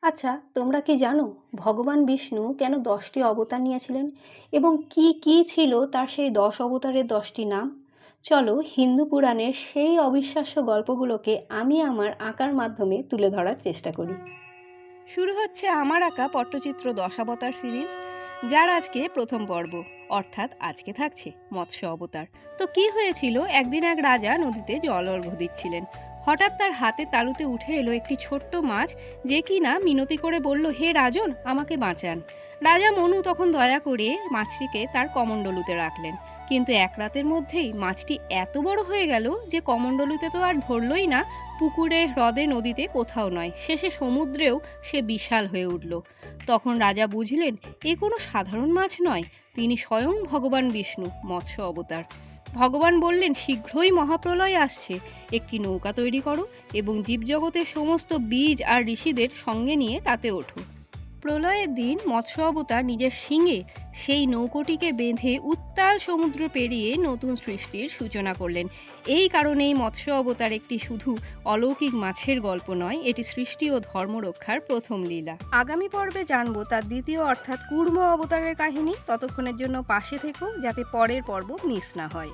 আচ্ছা, তোমরা কি জানো ভগবান বিষ্ণু কেন ১০টি অবতার নিয়েছিলেন এবং কি কি ছিল তার সেই ১০ অবতারের ১০টি নাম? চলো হিন্দু পুরাণের সেই অবিশ্বাস্য গল্পগুলোকে আমি আমার আঁকার মাধ্যমে তুলে ধরার চেষ্টা করি। শুরু হচ্ছে আমার আঁকা পট্টচিত্র দশাবতার সিরিজ, যার আজকে প্রথম পর্ব। অর্থাৎ আজকে থাকছে মৎস্য অবতার। তো কি হয়েছিল, একদিন এক রাজা নদীতে জল অর্ঘ্য দিচ্ছিলেন। হঠাৎ তার হাতে তালুতে উঠে এলো একটি ছোট্ট মাছ, যে কিনা মিনতি করে বলল, হে রাজন, আমাকে বাঁচান। রাজা মনু তখন দয়া করে মাছটিকে তার কমণ্ডলুতে রাখলেন। কিন্তু এক রাতের মধ্যেই মাছটি এত বড় হয়ে গেল যে কমণ্ডলুতে তো আর ধরলই না। পুকুরে, হ্রদে, নদীতে কোথাও নয়, শেষে সমুদ্রেও সে বিশাল হয়ে উঠল। তখন রাজা বুঝলেন এ কোনো সাধারণ মাছ নয়, তিনি স্বয়ং ভগবান বিষ্ণু, মৎস্য অবতার। ভগবান বললেন, শীঘ্রই মহাপ্রলয় আসছে, একটি নৌকা তৈরি করো এবং জীবজগতের সমস্ত বীজ আর ঋষিদের সঙ্গে নিয়ে তাতে ওঠো। প্রলয়ের দিন মৎস্য অবতার নিজের শিঙে সেই নৌকোটিকে বেঁধে উত্তাল সমুদ্র পেরিয়ে নতুন সৃষ্টির সূচনা করলেন। এই কারণেই মৎস্য অবতার একটি শুধু অলৌকিক মাছের গল্প নয়, এটি সৃষ্টি ও ধর্ম রক্ষার প্রথম লীলা। আগামী পর্বে জানবো তার দ্বিতীয় অর্থাৎ কূর্ম অবতারের কাহিনী। ততক্ষণের জন্য পাশে থেকো, যাতে পরের পর্ব মিস না হয়।